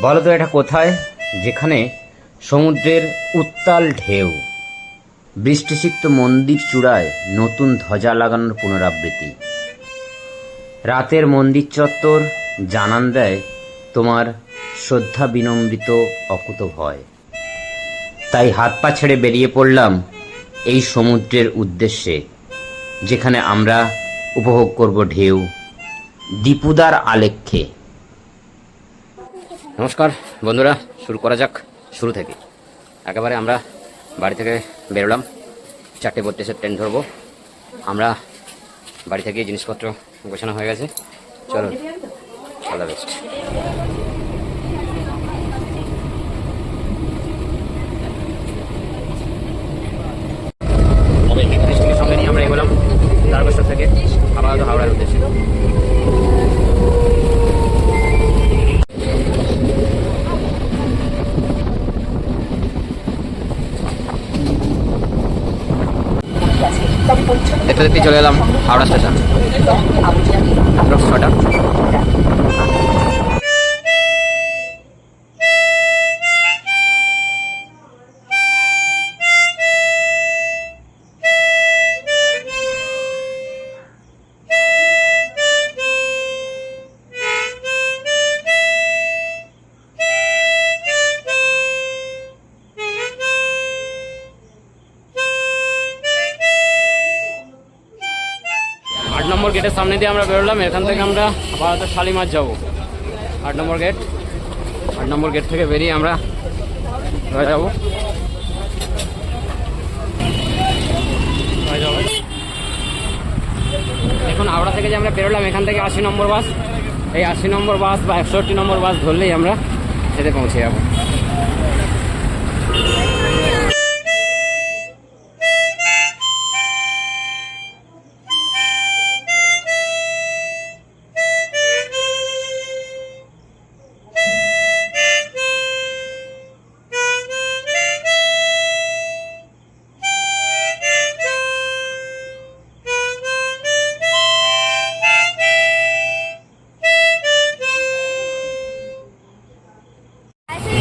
বলো তো এটা কোথায়, যেখানে সমুদ্রের উত্তাল ঢেউ, বৃষ্টিসিক্ত মন্দির চূড়ায় নতুন ধ্বজা লাগানোর পুনরাবৃত্তি। রাতের মন্দির চত্বর জানান দেয় তোমার শ্রদ্ধা বিনম্রিত অকুত ভয়। তাই হাত পা ছেড়ে বেরিয়ে পড়লাম এই সমুদ্রের উদ্দেশ্যে, যেখানে আমরা উপভোগ করব ঢেউ দীপুদার আলেখ্যে। নমস্কার বন্ধুরা, শুরু করা যাক শুরু থেকে। একেবারে আমরা বাড়ি থেকে বেরোলাম, 4:32 ট্রেন ধরবো। আমরা বাড়ি থেকে জিনিসপত্র গোছানো হয়ে গেছে, চলো অল দ্য বেস্ট। সঙ্গে নিয়ে আমরা এগোলাম তারকেশ্বর থেকে আপাতত হাওড়ার উদ্দেশ্যে। দেখতে দেখতে চলে এলাম হাওড়া স্টেশন। 6টা। নম্বর গেটের সামনে দিয়ে আমরা বেরোলাম। এখান থেকে আমরা আপাতত শালিমার যাব। 8 নম্বর গেট। 8 নম্বর গেট থেকে বেরিয়ে আমরা যাব। এখন হাওড়া থেকে যে আমরা বেরোলাম, এখান থেকে 80 নম্বর বাস, এই 80 নম্বর বাস বা 61 নম্বর বাস ধরলেই আমরা যেতে পৌঁছে যাব।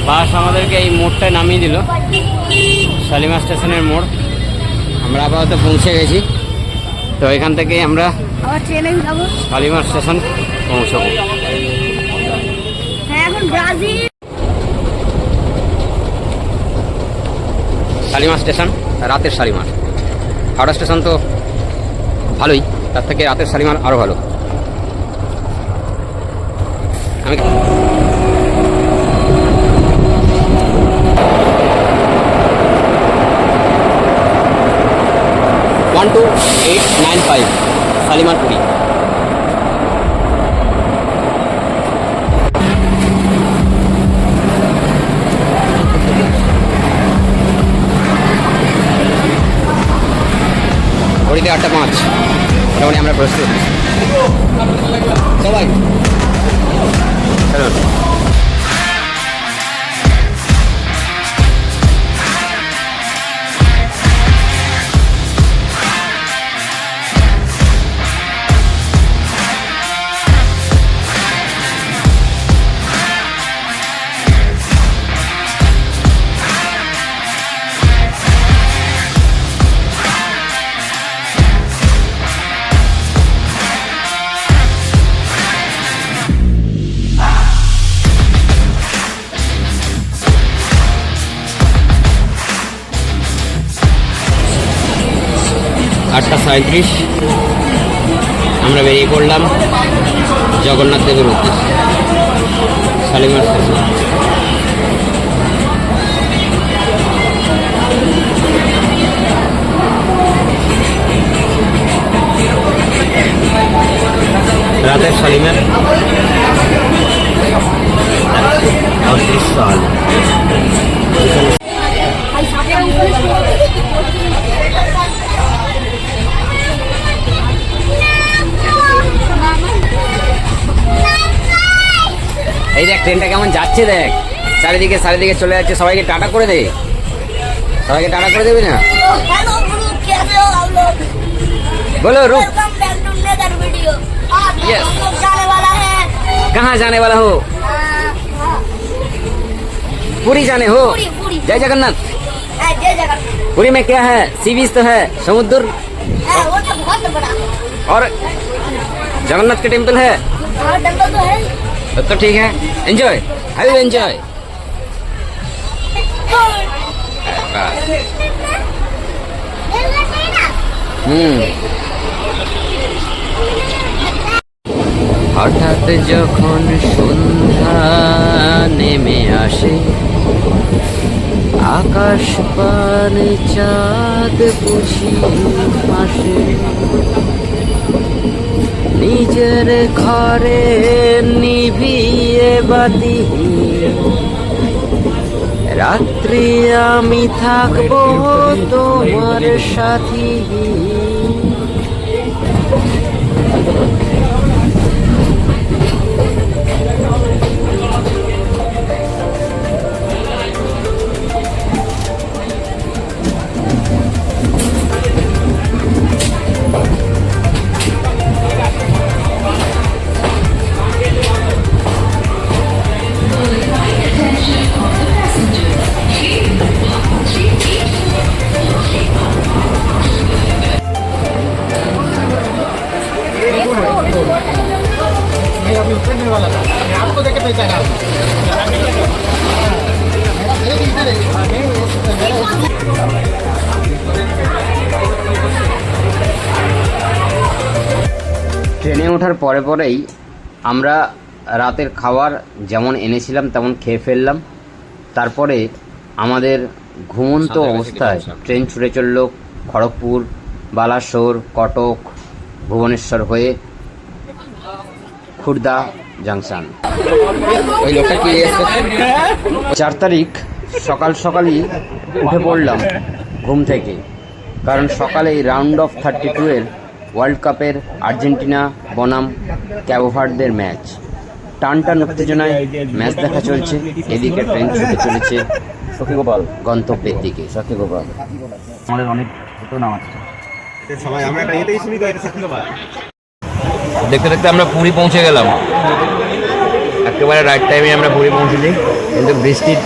বাস আমাদেরকে এই মোড়টায় নামিয়ে দিল, শালিমার স্টেশনের মোড়। আমরা আপাতত পৌঁছে গেছি, তো এখান থেকে আমরা শালিমার স্টেশন পৌঁছাবো। শালিমার স্টেশন, রাতের শালিমার। হাওড়া স্টেশন তো ভালোই, তার থেকে রাতের শালিমার আরও ভালো। আমি 12895 শালিমার পুরী। ঘড়িতে 8:05। মোটামুটি আমরা প্রস্তুত সবাই। চলো। আটটা 37 আমরা বেরিয়ে পড়লাম জগন্নাথ দেবের উদ্দেশ্যে, শালিমার স্টেশন। রাতের শালিমার অদৃশ্য আলো। এই দেখ ট্রেনটা কেমন যাচ্ছে, দেখ চারিদিকে চারিদিকে চলে যাচ্ছে। সবাইকে টাটা করে দে, সবাইকে টাটা করে দেবে না? बोलो रुक। यस। कहाँ जाने वाला हो? पुरी जाने हो? पूरी पूरी जय जगन्नाथ। जय जगन्नाथ। पुरी में क्या है? सी बीच तो है, समुद्र वो तो बहुत बड़ा और जगन्नाथ के टेम्पल है। डब्बा तो है। तो ठीक है, एंजॉय, हैव यू एंजॉय। হঠাৎ যখন সন্ধ্যা নেমে আসে, আকাশ পানে চাঁদ বুঝি আসে, নিজের ঘরে নিভিয়ে বাতি, রাত্রি আমি থাকবো তোমার সাথী। अभी उतरने वाला था, मैं आपको देख के पहचाना। ট্রেনে ওঠার পরে পরেই আমরা রাতের খাবার যেমন এনেছিলাম তেমন খেয়ে ফেললাম। তারপরে আমাদের ঘুমন্ত অবস্থায় ট্রেন ছুটে চলল খড়গপুর, বালাসোর, কটক, ভুবনেশ্বর হয়ে খুর্দা জাংশন। ওই লোকটা কি 4 তারিখ সকাল সকালই উঠে পড়লাম ঘুম থেকে, কারণ সকালে এই রাউন্ড অফ 32 এর ওয়ার্ল্ড কাপের আর্জেন্টিনা বনাম ক্যাবো ভার্দের ম্যাচ। টান টান উত্তেজনায় ম্যাচ দেখা চলছে, এদিকে ট্রেন ছুটে চলেছে সখীগোপাল গন্তব্যের দিকে। সখীগোপাল আমাদের অনেক ছোট নাম আছে সবাই, আমরা একটা এটাই শুনি তো, এটা সখীগোপাল। দেখতে দেখতে আমরা পুরী পৌঁছে গেলাম, একেবারে রাইট টাইমে আমরা পুরী পৌঁছেছি, কিন্তু বৃষ্টির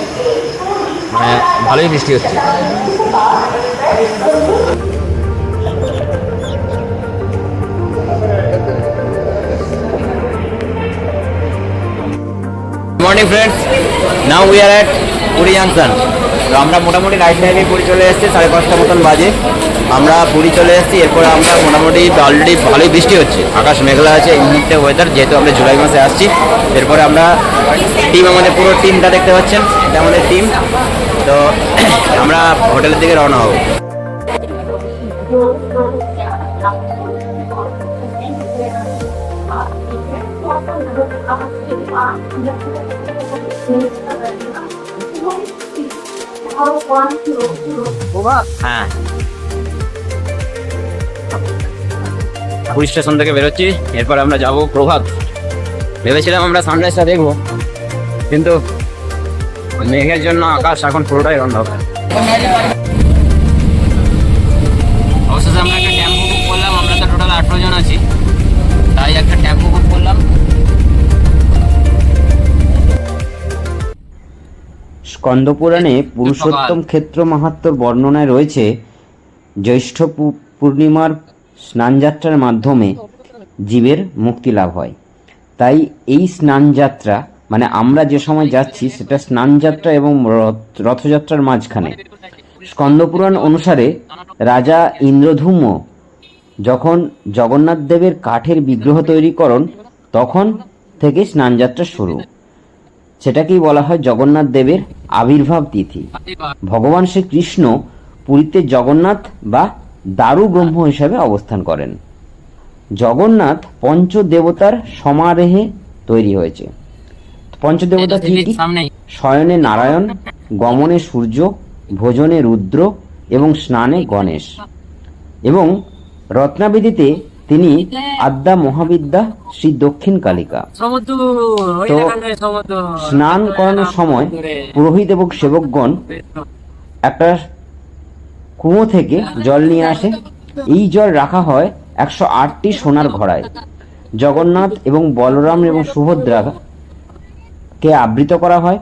মানে ভালোই বৃষ্টি হচ্ছে। Morning friends, now we are at Puri junction. তো আমরা মোটামুটি রাইট টাইমে পুরী চলে এসেছি, 5:30 মতন বাজে আমরা পুরী চলে এসেছি। এরপর আমরা মোটামুটি অলরেডি ভালোই বৃষ্টি হচ্ছে, আকাশ মেঘলা আছে এই মুহূর্তে ওয়েদার, যেহেতু আমরা জুলাই মাসে আসছি। এরপরে আমরা টিম, আমাদের পুরো টিমটা দেখতে পাচ্ছেন, এটা আমাদের টিম। তো আমরা হোটেলের দিকে রওনা হব। হ্যাঁ, পুরী স্টেশন থেকে বেরোচ্ছি, এরপর আমরা যাব প্রভাত। ভেবেছিলাম আমরা সানরাইজটা দেখবো, কিন্তু মেঘের জন্য আকাশ এখন পুরোটাই অন্ধকার। অবশেষে আমরা একটা টেম্পো বুক করলাম, আমরা তো টোটাল 18 জন আছি, তাই একটা টেম্পো বুক করলাম। স্কন্দপুরাণে পুরুষোত্তম ক্ষেত্র মাহাত্ম্যর বর্ণনায় রয়েছে, জ্যৈষ্ঠ পূর্ণিমার স্নানযাত্রার মাধ্যমে জীবের মুক্তি লাভ হয়। তাই এই স্নানযাত্রা মানে আমরা যে সময় যাচ্ছি সেটা স্নানযাত্রা এবং রথযাত্রার মাঝখানে। স্কন্দপুরাণ অনুসারে রাজা ইন্দ্রধূম্ন যখন জগন্নাথ দেবের কাঠের বিগ্রহ তৈরি করেন, তখন থেকে স্নানযাত্রা শুরু। সেটাকেই বলা হয় জগন্নাথ দেবের আবির্ভাব তিথি। ভগবান শ্রীকৃষ্ণ পুরীতে জগন্নাথ বা দারু ব্রহ্ম হিসাবে অবস্থান করেন। জগন্নাথ পঞ্চদেবতার সমারোহে তৈরি হয়েছে। পঞ্চদেবতা কি? শয়নে নারায়ণ, গমনে সূর্য, ভোজনে রুদ্র এবং স্নানে গণেশ। এবং রত্নাবেদীতে তিনি আদ্যা মহাবিদ্যা শ্রী দক্ষিণ কালিকা। তো স্নান করানোর সময় পুরোহিত এবং সেবকগণ একটা কুয়ো থেকে জল নিয়ে আসে। এই জল রাখা হয় 108টি সোনার ঘড়ায়। জগন্নাথ এবং বলরাম এবং সুভদ্রা কে আবৃত করা হয়।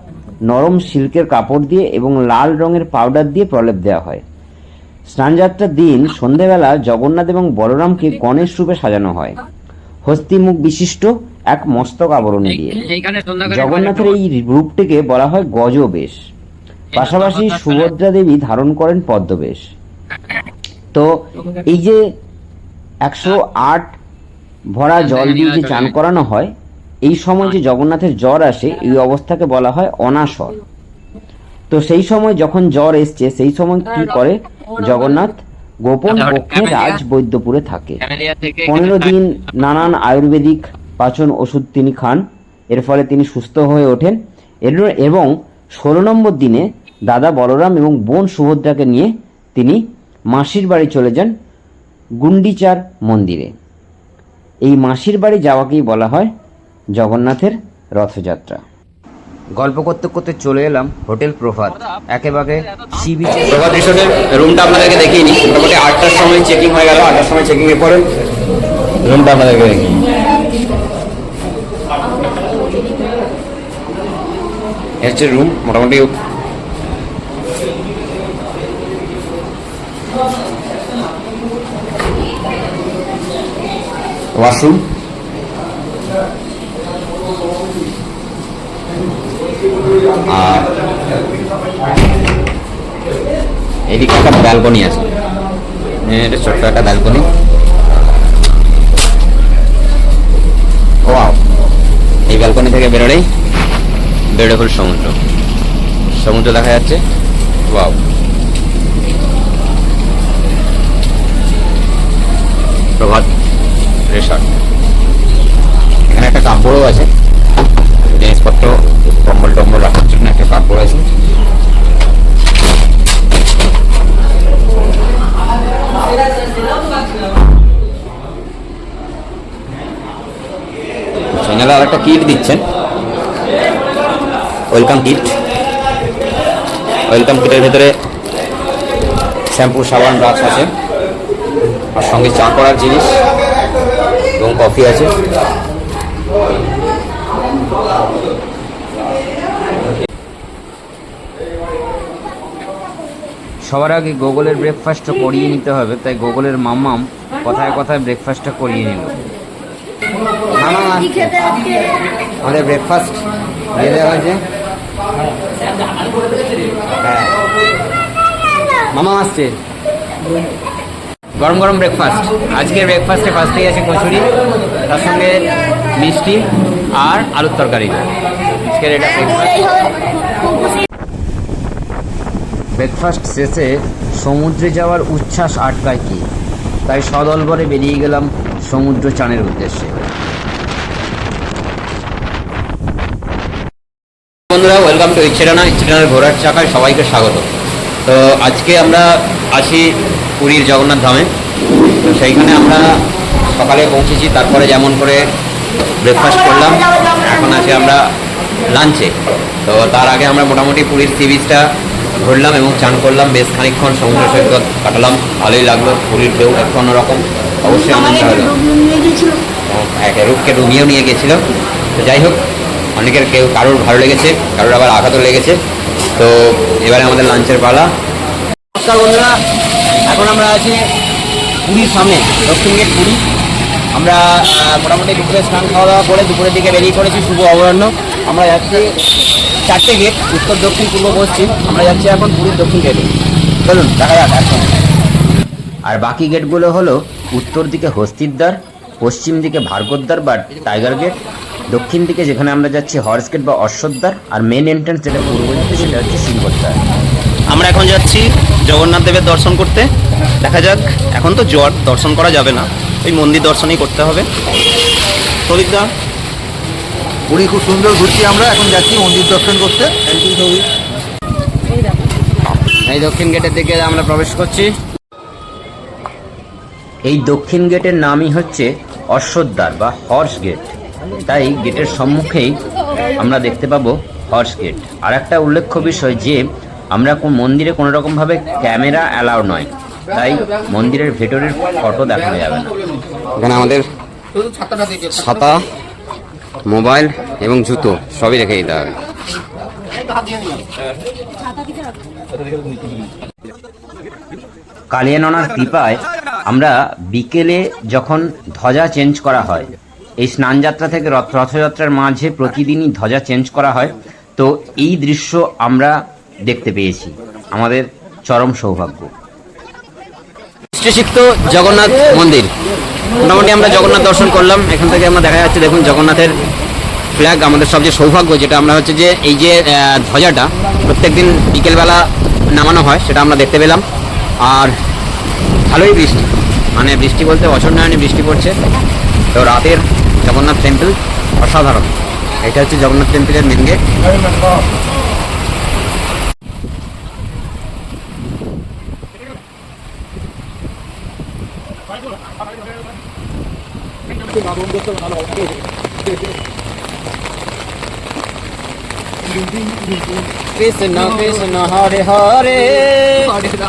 নরম সিল্কের কাপড় দিয়ে এবং লাল রঙের পাউডার দিয়ে প্রলেপ দেওয়া হয়। স্নানযাত্রার দিন সন্ধেবেলা জগন্নাথ এবং বলরামকে গণেশ রূপে সাজানো হয় হস্তি মুখ বিশিষ্ট এক মস্তক আবরণ দিয়ে। জগন্নাথের এই রূপটিকে বলা হয় গজবেশ। পাশাপাশি সুভদ্রা দেবী ধারণ করেন পদ্মবেশ। তো এই যে 108 ভরা জল দিয়ে যে চান করানো হয়, এই সময় যে জগন্নাথের জ্বর আসে এই অবস্থাকে বলা হয় অনাসর। তো সেই সময় যখন জ্বর এসছে সেই সময় কি করে জগন্নাথ গোপন কক্ষে রাজ বৈদ্যপুরে থাকে। 15 দিন নানান আয়ুর্বেদিক পাচন ওষুধ তিনি খান, এর ফলে তিনি সুস্থ হয়ে ওঠেন এবং 16 নম্বর দিনে দাদা বলরাম এবং বোন সুভদ্রাকে নিয়ে তিনি মাসির বাড়ি চলে যান গুন্ডিচার মন্দিরে। এই মাসির বাড়ি যাওয়াকেই বলা হয় জগন্নাথের রথযাত্রা। গল্প করতে করতে চলে এলাম হোটেল প্রভাত, একেবারে সি বিচে। প্রভাত রিসোর্টের রুমটা আপনাদেরকে দেখিয়ে নিই। মোটামুটি 8টার সময় চেকিং হয়ে গেল, 8টার সময় চেকিং এর পরে রুমটা আপনাদেরকে দেখি। হচ্ছে রুম, মোটামুটি ওয়াশরুম, আর এদিকে একটা ব্যালকনি আছে, এটা ছোট্ট একটা ব্যালকনি। ওয়াও, এই ব্যালকনি থেকে বেরোলেই বিউটিফুল সমুদ্র, সমুদ্র দেখা যাচ্ছে। ওয়াও, প্রভাত রিসর্ট। এখানে একটা কাপড়ও আছে, জিনিসপত্র কম্বল টম্বল রাখার জন্য একটা কাপড় আছে। চ্যানেলে আর একটা কিট দিচ্ছেন, ওয়েলকাম কিট। ওয়েলকাম কিটের ভেতরে শ্যাম্পু, সাবান, ব্রাশ আছে, আর সঙ্গে চা করার জিনিস এবং কফি আছে। সবার আগে গুগলের ব্রেকফাস্টটা করিয়ে নিতে হবে, তাই গুগলের মাম্মাম কথায় কথায় ব্রেকফাস্টটা করিয়ে নিল। মামা আমাদের ব্রেকফাস্ট দিয়ে দেওয়া হয়েছে। হ্যাঁ, মামা আসছে। গরম গরম ব্রেকফাস্ট। আজকের ব্রেকফাস্টে ফার্স্টেই আছে কচুরি, তার সঙ্গে মিষ্টি আর আলুর তরকারি। আজকের এটা ব্রেকফাস্ট শেষে সমুদ্রে যাওয়ার উচ্ছ্বাস আটকায় কি, তাই সদলবলে বেরিয়ে গেলাম সমুদ্র চানের উদ্দেশ্যে। বন্ধুরা, ওয়েলকাম টু ইচ্ছেটানা। ইচ্ছেটানার ঘোড়ার চাকায় সবাইকে স্বাগত। তো আজকে আমরা আছি পুরীর জগন্নাথ ধামে। তো সেইখানে আমরা সকালে পৌঁছেছি, তারপরে যেমন করে ব্রেকফাস্ট করলাম, এখন আছি আমরা লাঞ্চে। তো তার আগে আমরা মোটামুটি পুরীর সি বিচটা ঘুরলাম এবং চান করলাম, বেশ খানিকক্ষণ সমুদ্র সৈকত কাটালাম, ভালোই লাগলো। পুরীর ঢেউ একটু অন্যরকম, অবশ্যই আনন্দ হলো। রূপকে ডুবিয়েও নিয়ে গেছিল। তো যাই হোক, অনেকের কারোর ভালো লেগেছে, কারোর আবার আঘাতও লেগেছে। তো এবারে আমাদের লাঞ্চের পালা। নমস্কার বন্ধুরা, এখন আমরা আছি পুরীর সামনে, দক্ষিণ গেট পুরী। আমরা মোটামুটি দুপুরে স্নান খাওয়া দাওয়া করে দুপুরের দিকে বেরিয়ে পড়েছি শুভ অভয়ারণ্য। আমরা যাচ্ছি 4টে গেট, উত্তর, দক্ষিণ, পূর্ব, পশ্চিম। আমরা যাচ্ছি এখন পুরীর দক্ষিণ গেটে। চলুন দেখা যাক এখন। আর বাকি গেটগুলো হলো উত্তর দিকে হস্তিদ্বার, পশ্চিম দিকে ভার্গবদ্বার বা টাইগার গেট, দক্ষিণ দিকে যেখানে আমরা যাচ্ছি হর্স গেট বা অশ্বদ্বার, আর মেন এন্ট্রান্স যেটা পূর্ব দিকে সেটা হচ্ছে সিংহদ্বার। আমরা এখন যাচ্ছি জগন্নাথ দেবের দর্শন করতে। দেখা যাক, এখন তো জ্বর, দর্শন করা যাবে না, ওই মন্দির দর্শনই করতে হবে। সৌভিকদা, পুরী খুব সুন্দর ঘুরছি আমরা, এখন যাচ্ছি মন্দির দর্শন করতে। এই দক্ষিণ গেটের দিকে আমরা প্রবেশ করছি। এই দক্ষিণ গেটের নামই হচ্ছে অশ্বদ্বার বা হর্স গেট, তাই গেটের সম্মুখেই আমরা দেখতে পাবো হর্স গেট। আর একটা উল্লেখ্য বিষয় যে আমরা মন্দিরে কোনো রকমভাবে ক্যামেরা অ্যালাউ নয়, তাই মন্দিরের ভেতরের ফটো দেখানো যাবে না। এখানে আমাদের ছাতা, মোবাইল এবং জুতো সবই রেখে দিতে হবে। কালিয়াননার কৃপায় আমরা বিকেলে যখন ধ্বজা চেঞ্জ করা হয়, এই স্নানযাত্রা থেকে রথযাত্রার মাঝে প্রতিদিনই ধ্বজা চেঞ্জ করা হয়, তো এই দৃশ্য আমরা দেখতে পেয়েছি, আমাদের চরম সৌভাগ্য। সৃষ্টিসিক্ত জগন্নাথ মন্দির, মোটামুটি আমরা জগন্নাথ দর্শন করলাম। এখান থেকে আমরা দেখা যাচ্ছে, দেখুন জগন্নাথের ফ্ল্যাগ। আমাদের সবচেয়ে সৌভাগ্য যেটা আমরা হচ্ছে যে এই যে ধ্বজাটা প্রত্যেকদিন বিকেলবেলা নামানো হয়, সেটা আমরা দেখতে পেলাম। আর ভালোই বৃষ্টি, মানে বৃষ্টি বলতে অচন্যায়নে বৃষ্টি পড়ছে। তো রাতের জগন্নাথ টেম্পল অসাধারণ। এটা হচ্ছে জগন্নাথ টেম্পলের মেন গেট। কৃষ্ণ কৃষ্ণ হরে হরে,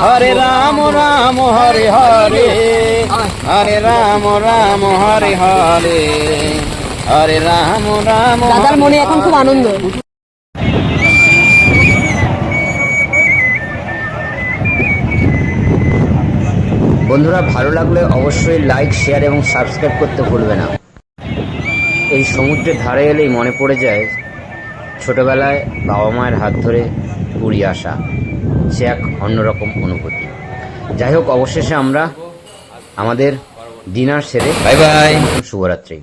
হরে রাম রাম হরে হরে, হরে রাম রাম হরে হরে, হরে রাম রাম। দাদার মনে এখন খুব আনন্দ। বন্ধুরা, ভালো লাগলে অবশ্যই লাইক, শেয়ার এবং সাবস্ক্রাইব করতে ভুলবে না। এই সমুদ্রের ধারে এলেই মনে পড়ে যায় ছোটবেলায় বাবা মায়ের হাত ধরে পুরী আসা, সে এক অন্যরকম অনুভূতি। যাই হোক, অবশেষে আমরা আমাদের ডিনার সেরে বাই বাই, শুভরাত্রি।